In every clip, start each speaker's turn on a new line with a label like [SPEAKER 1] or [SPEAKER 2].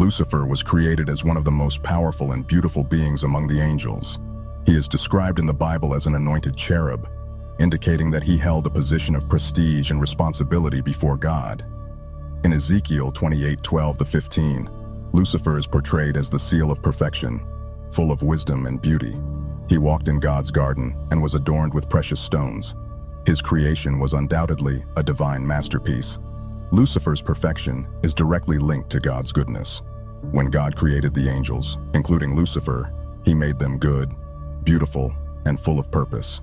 [SPEAKER 1] Lucifer was created as one of the most powerful and beautiful beings among the angels. He is described in the Bible as an anointed cherub, indicating that he held a position of prestige and responsibility before God. In Ezekiel 28:12-15, Lucifer is portrayed as the seal of perfection, full of wisdom and beauty. He walked in God's garden and was adorned with precious stones. His creation was undoubtedly a divine masterpiece. Lucifer's perfection is directly linked to God's goodness. When God created the angels, including Lucifer, he made them good, beautiful, and full of purpose.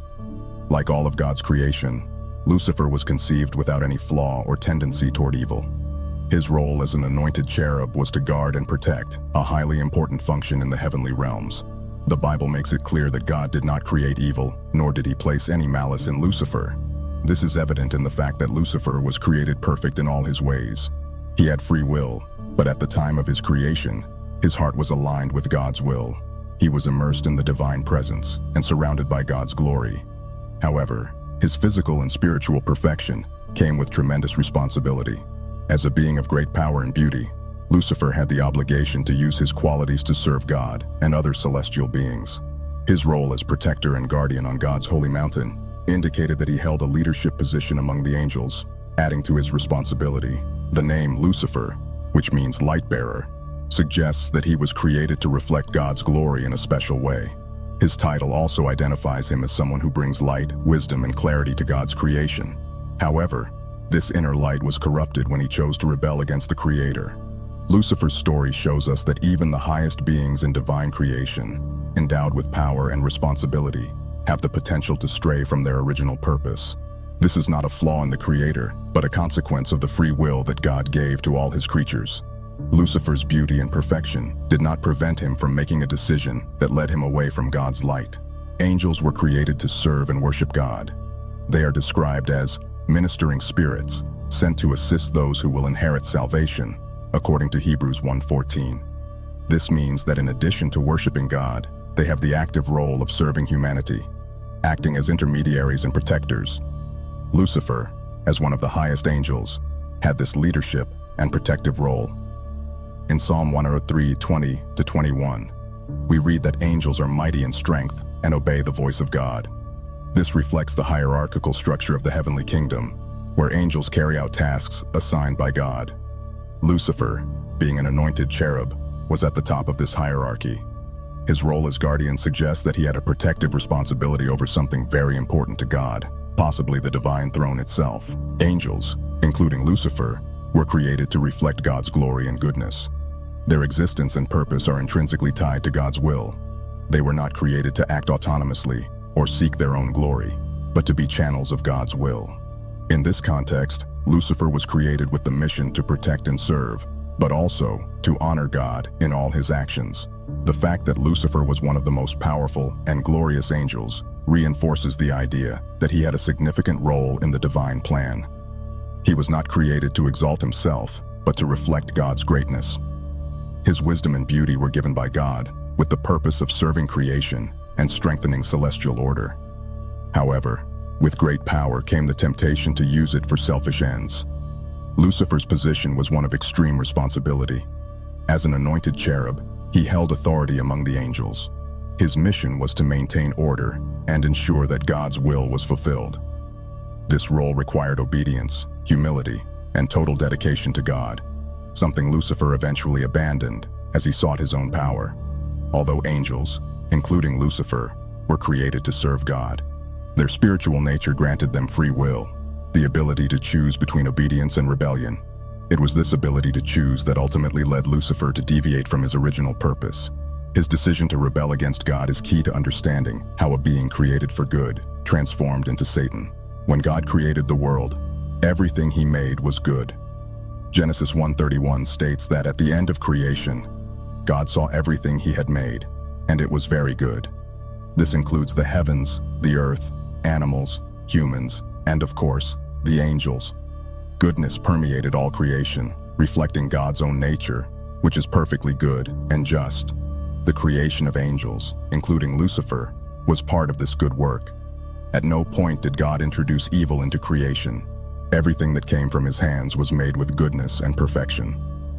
[SPEAKER 1] Like all of God's creation, Lucifer was conceived without any flaw or tendency toward evil. His role as an anointed cherub was to guard and protect, a highly important function in the heavenly realms. The Bible makes it clear that God did not create evil, nor did he place any malice in Lucifer. This is evident in the fact that Lucifer was created perfect in all his ways. He had free will, but at the time of his creation, his heart was aligned with God's will. He was immersed in the divine presence and surrounded by God's glory. However, his physical and spiritual perfection came with tremendous responsibility. As a being of great power and beauty, Lucifer had the obligation to use his qualities to serve God and other celestial beings. His role as protector and guardian on God's holy mountain indicated that he held a leadership position among the angels, adding to his responsibility. The name Lucifer, which means light bearer, suggests that he was created to reflect God's glory in a special way. His title also identifies him as someone who brings light, wisdom, and clarity to God's creation. However, this inner light was corrupted when he chose to rebel against the Creator. Lucifer's story shows us that even the highest beings in divine creation, endowed with power and responsibility, have the potential to stray from their original purpose. This is not a flaw in the Creator, but a consequence of the free will that God gave to all his creatures. Lucifer's beauty and perfection did not prevent him from making a decision that led him away from God's light. Angels were created to serve and worship God. They are described as ministering spirits, sent to assist those who will inherit salvation, according to Hebrews 1:14. This means that in addition to worshiping God, they have the active role of serving humanity, acting as intermediaries and protectors. Lucifer, as one of the highest angels, had this leadership and protective role. In Psalm 103:20-21, we read that angels are mighty in strength and obey the voice of God. This reflects the hierarchical structure of the heavenly kingdom, where angels carry out tasks assigned by God. Lucifer, being an anointed cherub, was at the top of this hierarchy. His role as guardian suggests that he had a protective responsibility over something very important to God, possibly the divine throne itself. Angels, including Lucifer, were created to reflect God's glory and goodness. Their existence and purpose are intrinsically tied to God's will. They were not created to act autonomously or seek their own glory, but to be channels of God's will. In this context, Lucifer was created with the mission to protect and serve, but also to honor God in all his actions. The fact that Lucifer was one of the most powerful and glorious angels reinforces the idea that he had a significant role in the divine plan. He was not created to exalt himself, but to reflect God's greatness. His wisdom and beauty were given by God with the purpose of serving creation and strengthening celestial order. However, with great power came the temptation to use it for selfish ends. Lucifer's position was one of extreme responsibility. As an anointed cherub, he held authority among the angels. His mission was to maintain order and ensure that God's will was fulfilled. This role required obedience, humility, and total dedication to God, something Lucifer eventually abandoned as he sought his own power. Although angels, including Lucifer, were created to serve God, their spiritual nature granted them free will, the ability to choose between obedience and rebellion. It was this ability to choose that ultimately led Lucifer to deviate from his original purpose. His decision to rebel against God is key to understanding how a being created for good transformed into Satan. When God created the world, everything he made was good. Genesis 1:31 states that at the end of creation, God saw everything he had made, and it was very good. This includes the heavens, the earth, animals, humans, and of course, the angels. Goodness permeated all creation, reflecting God's own nature, which is perfectly good and just. The creation of angels, including Lucifer, was part of this good work. At no point did God introduce evil into creation. Everything that came from his hands was made with goodness and perfection.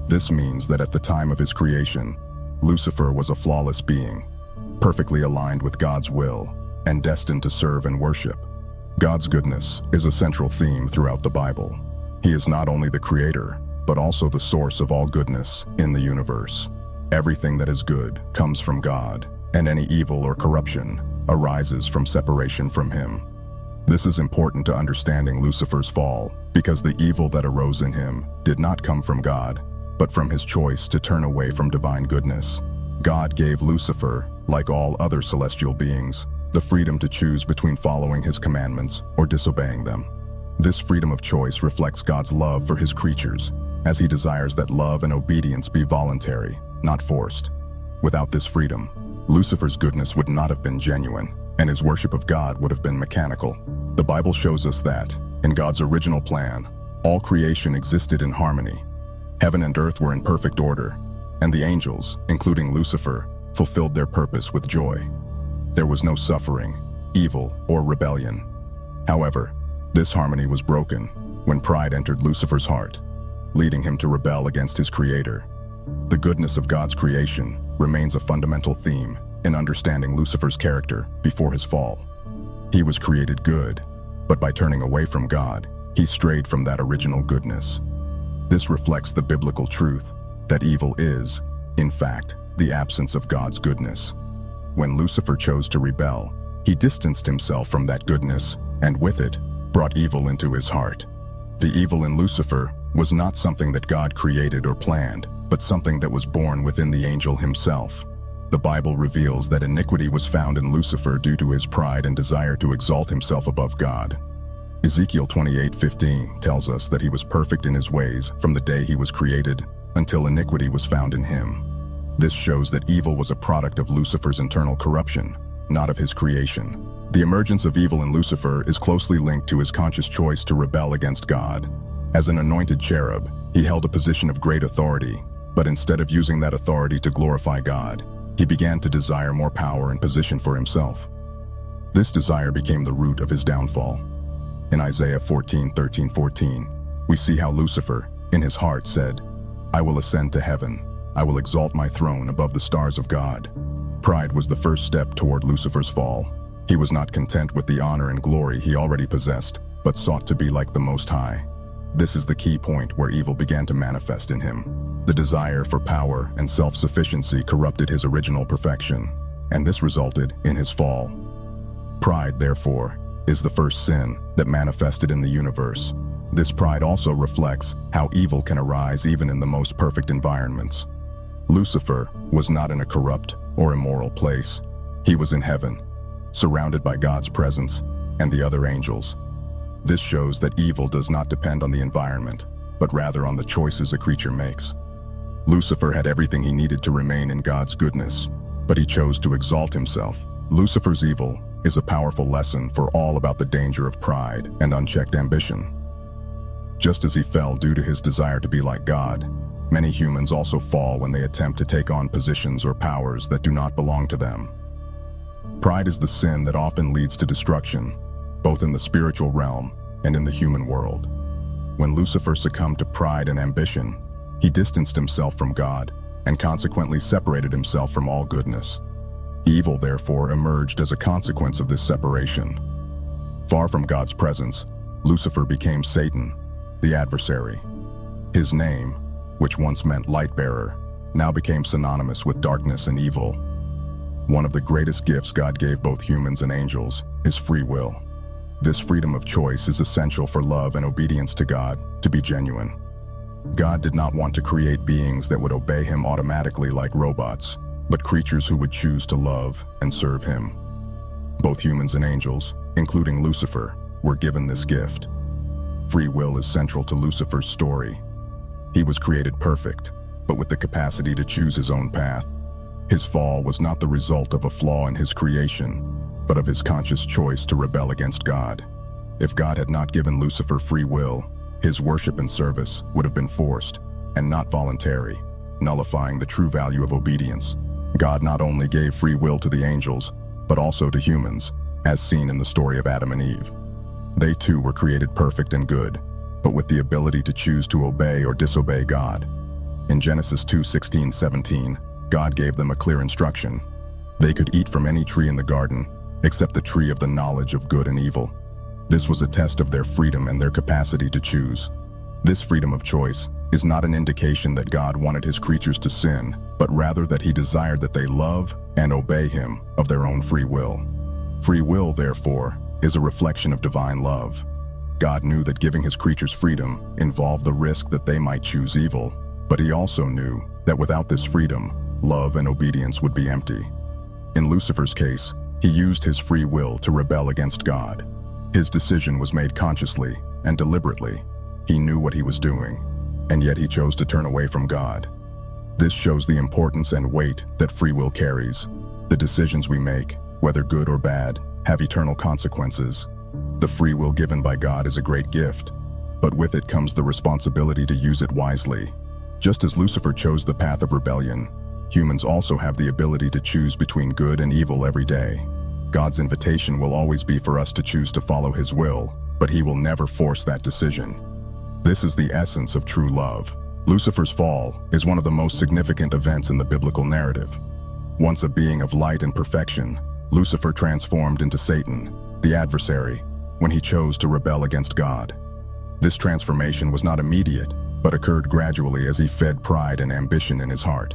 [SPEAKER 1] This means that at the time of his creation, Lucifer was a flawless being, perfectly aligned with God's will, and destined to serve and worship. God's goodness is a central theme throughout the Bible. He is not only the creator, but also the source of all goodness in the universe. Everything that is good comes from God, and any evil or corruption arises from separation from him. This is important to understanding Lucifer's fall, because the evil that arose in him did not come from God, but from his choice to turn away from divine goodness. God gave Lucifer, like all other celestial beings, the freedom to choose between following his commandments or disobeying them. This freedom of choice reflects God's love for his creatures, as he desires that love and obedience be voluntary, not forced. Without this freedom, Lucifer's goodness would not have been genuine, and his worship of God would have been mechanical. The Bible shows us that, in God's original plan, all creation existed in harmony. Heaven and earth were in perfect order, and the angels, including Lucifer, fulfilled their purpose with joy. There was no suffering, evil, or rebellion. However, this harmony was broken when pride entered Lucifer's heart, leading him to rebel against his creator. The goodness of God's creation remains a fundamental theme in understanding Lucifer's character before his fall. He was created good, but by turning away from God, he strayed from that original goodness. This reflects the biblical truth that evil is, in fact, the absence of God's goodness. When Lucifer chose to rebel, he distanced himself from that goodness, and with it, brought evil into his heart. The evil in Lucifer was not something that God created or planned, but something that was born within the angel himself. The Bible reveals that iniquity was found in Lucifer due to his pride and desire to exalt himself above God. Ezekiel 28:15 tells us that he was perfect in his ways from the day he was created until iniquity was found in him. This shows that evil was a product of Lucifer's internal corruption, not of his creation. The emergence of evil in Lucifer is closely linked to his conscious choice to rebel against God. As an anointed cherub, he held a position of great authority, but instead of using that authority to glorify God, he began to desire more power and position for himself. This desire became the root of his downfall. In Isaiah 14:13-14, we see how Lucifer, in his heart, said, "I will ascend to heaven. I will exalt my throne above the stars of God." Pride was the first step toward Lucifer's fall. He was not content with the honor and glory he already possessed, but sought to be like the Most High. This is the key point where evil began to manifest in him. The desire for power and self-sufficiency corrupted his original perfection, and this resulted in his fall. Pride, therefore, is the first sin that manifested in the universe. This pride also reflects how evil can arise even in the most perfect environments. Lucifer was not in a corrupt or immoral place. He was in heaven, surrounded by God's presence and the other angels. This shows that evil does not depend on the environment, but rather on the choices a creature makes. Lucifer had everything he needed to remain in God's goodness, but he chose to exalt himself. Lucifer's evil is a powerful lesson for all about the danger of pride and unchecked ambition. Just as he fell due to his desire to be like God, many humans also fall when they attempt to take on positions or powers that do not belong to them. Pride is the sin that often leads to destruction, both in the spiritual realm and in the human world. When Lucifer succumbed to pride and ambition, he distanced himself from God and consequently separated himself from all goodness. Evil, therefore, emerged as a consequence of this separation. Far from God's presence, Lucifer became Satan, the adversary. His name, which once meant light-bearer, now became synonymous with darkness and evil. One of the greatest gifts God gave both humans and angels is free will. This freedom of choice is essential for love and obedience to God to be genuine. God did not want to create beings that would obey him automatically like robots, but creatures who would choose to love and serve him. Both humans and angels, including Lucifer, were given this gift. Free will is central to Lucifer's story. He was created perfect, but with the capacity to choose his own path. His fall was not the result of a flaw in his creation, but of his conscious choice to rebel against God. If God had not given Lucifer free will, his worship and service would have been forced and not voluntary, nullifying the true value of obedience. God not only gave free will to the angels, but also to humans, as seen in the story of Adam and Eve. They too were created perfect and good, but with the ability to choose to obey or disobey God. In Genesis 2:16-17, God gave them a clear instruction. They could eat from any tree in the garden, except the tree of the knowledge of good and evil. This was a test of their freedom and their capacity to choose. This freedom of choice is not an indication that God wanted his creatures to sin, but rather that he desired that they love and obey him of their own free will. Free will, therefore, is a reflection of divine love. God knew that giving his creatures freedom involved the risk that they might choose evil, but he also knew that without this freedom, love and obedience would be empty. In Lucifer's case, he used his free will to rebel against God. His decision was made consciously and deliberately. He knew what he was doing, and yet he chose to turn away from God. This shows the importance and weight that free will carries. The decisions we make, whether good or bad, have eternal consequences. The free will given by God is a great gift, but with it comes the responsibility to use it wisely. Just as Lucifer chose the path of rebellion, humans also have the ability to choose between good and evil every day. God's invitation will always be for us to choose to follow his will, but he will never force that decision. This is the essence of true love. Lucifer's fall is one of the most significant events in the biblical narrative. Once a being of light and perfection, Lucifer transformed into Satan, the adversary, when he chose to rebel against God. This transformation was not immediate, but occurred gradually as he fed pride and ambition in his heart.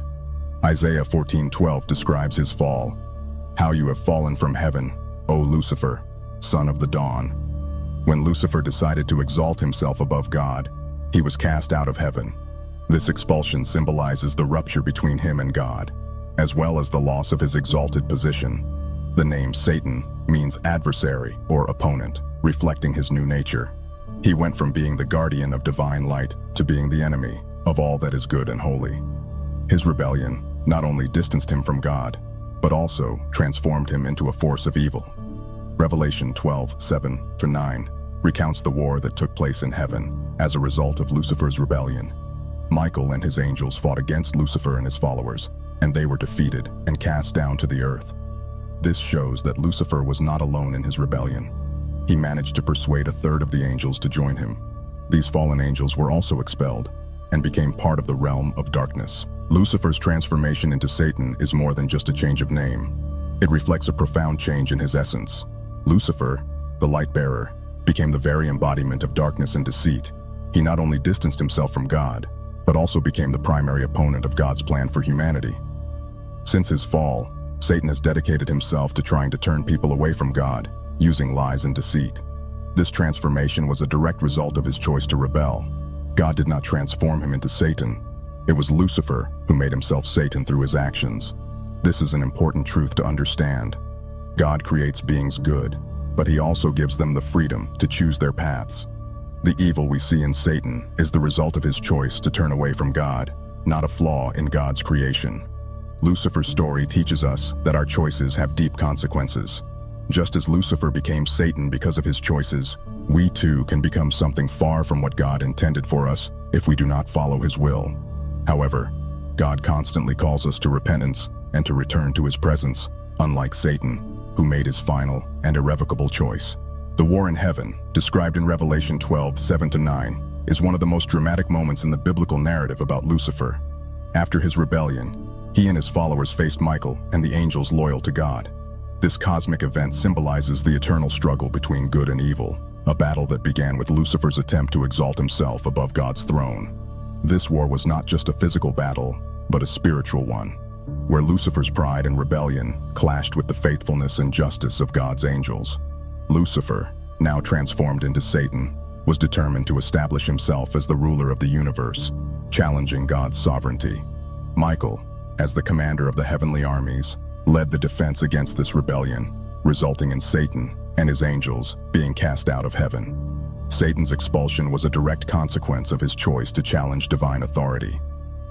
[SPEAKER 1] Isaiah 14:12 describes his fall. "How you have fallen from heaven, O Lucifer, son of the dawn." When Lucifer decided to exalt himself above God, he was cast out of heaven. This expulsion symbolizes the rupture between him and God, as well as the loss of his exalted position. The name Satan means adversary or opponent, reflecting his new nature. He went from being the guardian of divine light to being the enemy of all that is good and holy. His rebellion not only distanced him from God, but also transformed him into a force of evil. Revelation 12:7-9 recounts the war that took place in heaven as a result of Lucifer's rebellion. Michael and his angels fought against Lucifer and his followers, and they were defeated and cast down to the earth. This shows that Lucifer was not alone in his rebellion. He managed to persuade a third of the angels to join him. These fallen angels were also expelled and became part of the realm of darkness. Lucifer's transformation into Satan is more than just a change of name. It reflects a profound change in his essence. Lucifer, the light bearer, became the very embodiment of darkness and deceit. He not only distanced himself from God, but also became the primary opponent of God's plan for humanity. Since his fall, Satan has dedicated himself to trying to turn people away from God, using lies and deceit. This transformation was a direct result of his choice to rebel. God did not transform him into Satan. It was Lucifer who made himself Satan through his actions. This is an important truth to understand. God creates beings good, but he also gives them the freedom to choose their paths. The evil we see in Satan is the result of his choice to turn away from God, not a flaw in God's creation. Lucifer's story teaches us that our choices have deep consequences. Just as Lucifer became Satan because of his choices, we too can become something far from what God intended for us if we do not follow his will. However, God constantly calls us to repentance and to return to his presence, unlike Satan, who made his final and irrevocable choice. The war in heaven, described in Revelation 12:7-9, is one of the most dramatic moments in the biblical narrative about Lucifer. After his rebellion, he and his followers faced Michael and the angels loyal to God. This cosmic event symbolizes the eternal struggle between good and evil, a battle that began with Lucifer's attempt to exalt himself above God's throne. This war was not just a physical battle, but a spiritual one, where Lucifer's pride and rebellion clashed with the faithfulness and justice of God's angels. Lucifer, now transformed into Satan, was determined to establish himself as the ruler of the universe, challenging God's sovereignty. Michael, as the commander of the heavenly armies, led the defense against this rebellion, resulting in Satan and his angels being cast out of heaven. Satan's expulsion was a direct consequence of his choice to challenge divine authority.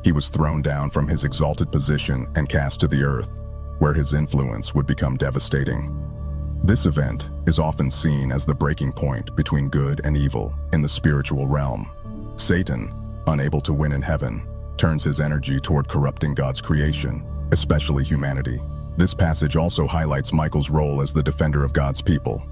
[SPEAKER 1] He was thrown down from his exalted position and cast to the earth, where his influence would become devastating. This event is often seen as the breaking point between good and evil in the spiritual realm. Satan, unable to win in heaven, turns his energy toward corrupting God's creation, especially humanity. This passage also highlights Michael's role as the defender of God's people.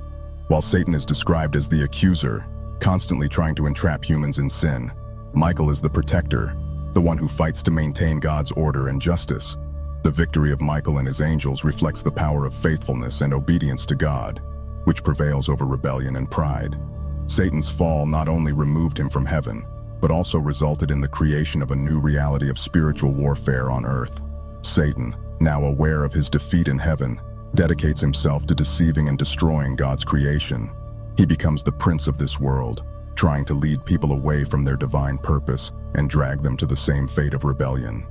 [SPEAKER 1] While Satan is described as the accuser, constantly trying to entrap humans in sin, Michael is the protector, the one who fights to maintain God's order and justice. The victory of Michael and his angels reflects the power of faithfulness and obedience to God, which prevails over rebellion and pride. Satan's fall not only removed him from heaven, but also resulted in the creation of a new reality of spiritual warfare on earth. Satan, now aware of his defeat in heaven, dedicates himself to deceiving and destroying God's creation. He becomes the prince of this world, trying to lead people away from their divine purpose and drag them to the same fate of rebellion.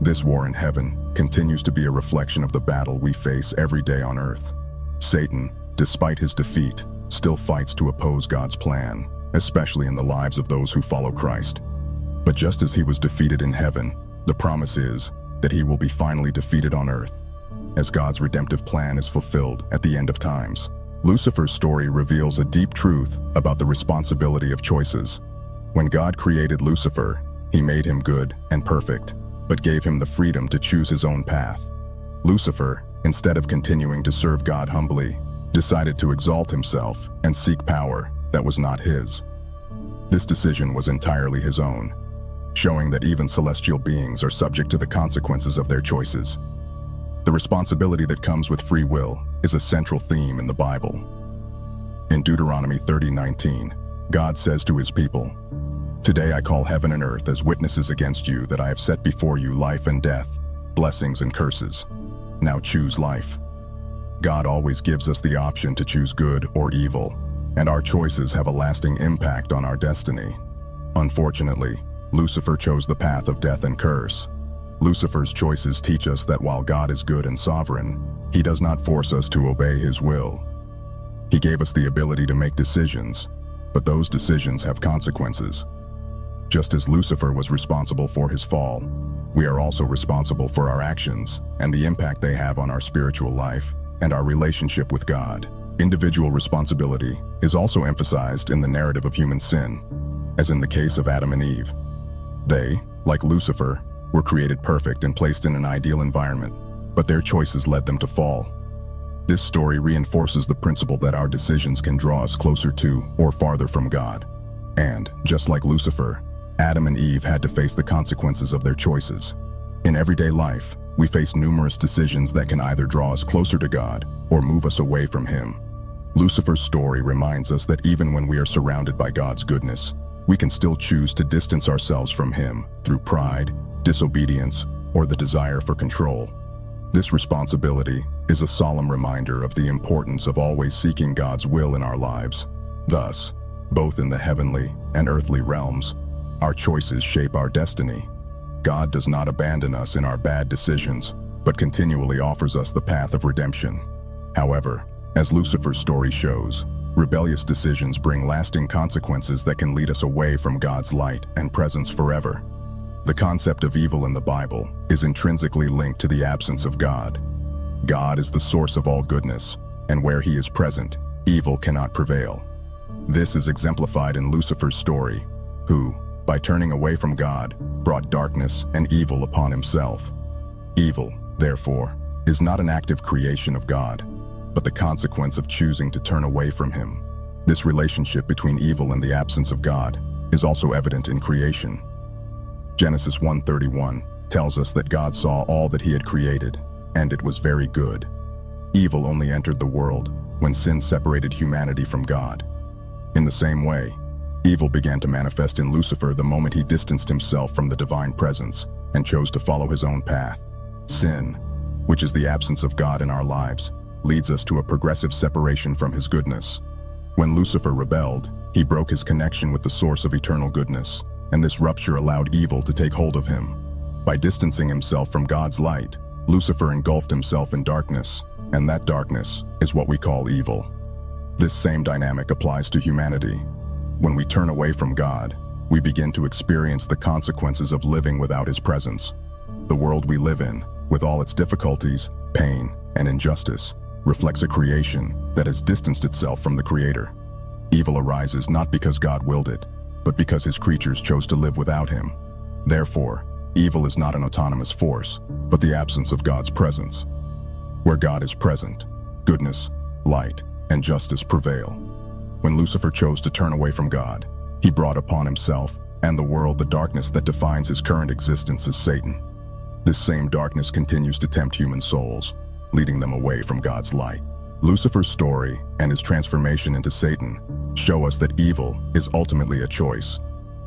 [SPEAKER 1] This war in heaven continues to be a reflection of the battle we face every day on earth. Satan, despite his defeat, still fights to oppose God's plan, especially in the lives of those who follow Christ. But just as he was defeated in heaven, the promise is that he will be finally defeated on earth, as God's redemptive plan is fulfilled at the end of times. Lucifer's story reveals a deep truth about the responsibility of choices. When God created Lucifer, he made him good and perfect, but gave him the freedom to choose his own path. Lucifer, instead of continuing to serve God humbly, decided to exalt himself and seek power that was not his. This decision was entirely his own, showing that even celestial beings are subject to the consequences of their choices. The responsibility that comes with free will is a central theme in the Bible. In Deuteronomy 30:19, God says to his people, "Today I call heaven and earth as witnesses against you that I have set before you life and death, blessings and curses. Now choose life." God always gives us the option to choose good or evil, and our choices have a lasting impact on our destiny. Unfortunately, Lucifer chose the path of death and curse. Lucifer's choices teach us that while God is good and sovereign, he does not force us to obey his will. He gave us the ability to make decisions, but those decisions have consequences. Just as Lucifer was responsible for his fall, we are also responsible for our actions and the impact they have on our spiritual life and our relationship with God. Individual responsibility is also emphasized in the narrative of human sin, as in the case of Adam and Eve. They, like Lucifer, were created perfect and placed in an ideal environment, but their choices led them to fall. This story reinforces the principle that our decisions can draw us closer to or farther from God. And, just like Lucifer, Adam and Eve had to face the consequences of their choices. In everyday life, we face numerous decisions that can either draw us closer to God or move us away from Him. Lucifer's story reminds us that even when we are surrounded by God's goodness, we can still choose to distance ourselves from Him through pride, disobedience, or the desire for control. This responsibility is a solemn reminder of the importance of always seeking God's will in our lives. Thus, both in the heavenly and earthly realms, our choices shape our destiny. God does not abandon us in our bad decisions, but continually offers us the path of redemption. However, as Lucifer's story shows, rebellious decisions bring lasting consequences that can lead us away from God's light and presence forever. The concept of evil in the Bible is intrinsically linked to the absence of God. God is the source of all goodness, and where He is present, evil cannot prevail. This is exemplified in Lucifer's story, who, by turning away from God, brought darkness and evil upon himself. Evil, therefore, is not an active creation of God, but the consequence of choosing to turn away from Him. This relationship between evil and the absence of God is also evident in creation. Genesis 1:31 tells us that God saw all that He had created, and it was very good. Evil only entered the world when sin separated humanity from God. In the same way, evil began to manifest in Lucifer the moment he distanced himself from the divine presence and chose to follow his own path. Sin, which is the absence of God in our lives, leads us to a progressive separation from His goodness. When Lucifer rebelled, he broke his connection with the source of eternal goodness, and this rupture allowed evil to take hold of him. By distancing himself from God's light, Lucifer engulfed himself in darkness, and that darkness is what we call evil. This same dynamic applies to humanity. When we turn away from God, we begin to experience the consequences of living without His presence. The world we live in, with all its difficulties, pain, and injustice, reflects a creation that has distanced itself from the Creator. Evil arises not because God willed it, but because His creatures chose to live without Him. Therefore, evil is not an autonomous force, but the absence of God's presence. Where God is present, goodness, light, and justice prevail. When Lucifer chose to turn away from God, he brought upon himself and the world the darkness that defines his current existence is Satan. This same darkness continues to tempt human souls, leading them away from God's light. Lucifer's story and his transformation into Satan show us that evil is ultimately a choice.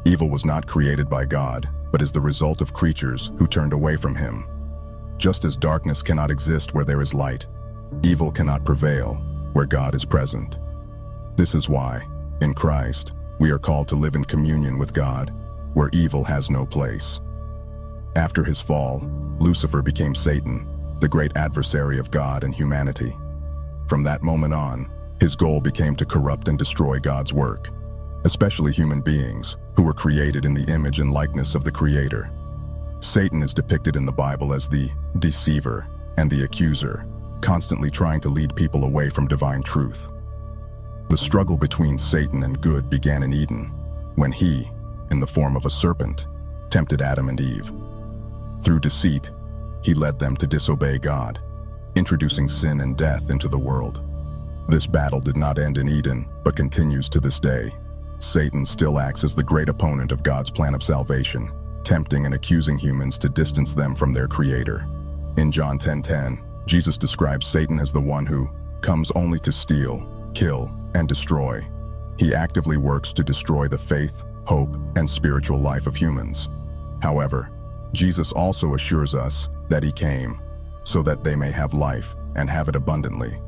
[SPEAKER 1] Evil was not created by God, but is the result of creatures who turned away from him. Just as darkness cannot exist where there is light, evil cannot prevail where God is present. This is why, in Christ, we are called to live in communion with God, where evil has no place. After his fall, Lucifer became Satan, the great adversary of God and humanity. From that moment on, his goal became to corrupt and destroy God's work, especially human beings who were created in the image and likeness of the Creator. Satan is depicted in the Bible as the deceiver and the accuser, constantly trying to lead people away from divine truth. The struggle between Satan and good began in Eden, when he, in the form of a serpent, tempted Adam and Eve. Through deceit, he led them to disobey God, introducing sin and death into the world. This battle did not end in Eden, but continues to this day. Satan still acts as the great opponent of God's plan of salvation, tempting and accusing humans to distance them from their Creator. In John 10:10, Jesus describes Satan as the one who comes only to steal, kill, and destroy. He actively works to destroy the faith, hope, and spiritual life of humans. However, Jesus also assures us that he came so that they may have life and have it abundantly.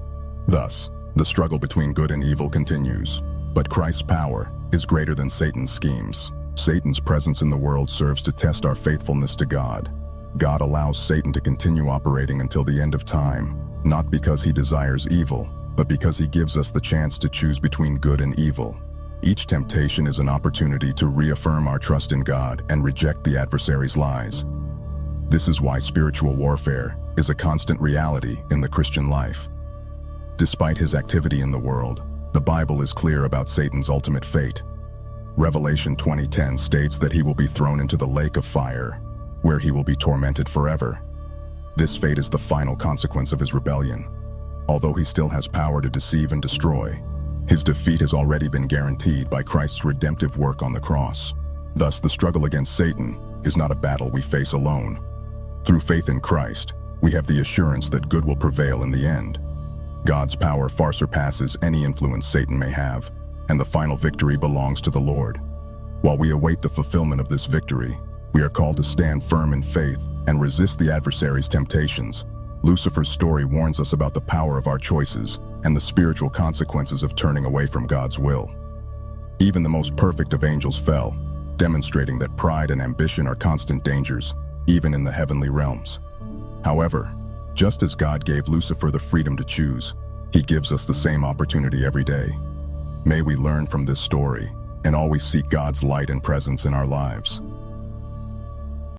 [SPEAKER 1] Thus, the struggle between good and evil continues, but Christ's power is greater than Satan's schemes. Satan's presence in the world serves to test our faithfulness to God. God allows Satan to continue operating until the end of time, not because he desires evil, but because he gives us the chance to choose between good and evil. Each temptation is an opportunity to reaffirm our trust in God and reject the adversary's lies. This is why spiritual warfare is a constant reality in the Christian life. Despite his activity in the world, the Bible is clear about Satan's ultimate fate. Revelation 20:10 states that he will be thrown into the lake of fire, where he will be tormented forever. This fate is the final consequence of his rebellion. Although he still has power to deceive and destroy, his defeat has already been guaranteed by Christ's redemptive work on the cross. Thus, the struggle against Satan is not a battle we face alone. Through faith in Christ, we have the assurance that good will prevail in the end. God's power far surpasses any influence Satan may have, and the final victory belongs to the Lord. While we await the fulfillment of this victory, we are called to stand firm in faith and resist the adversary's temptations. Lucifer's story warns us about the power of our choices and the spiritual consequences of turning away from God's will. Even the most perfect of angels fell, demonstrating that pride and ambition are constant dangers, even in the heavenly realms. However, just as God gave Lucifer the freedom to choose, he gives us the same opportunity every day. May we learn from this story and always seek God's light and presence in our lives.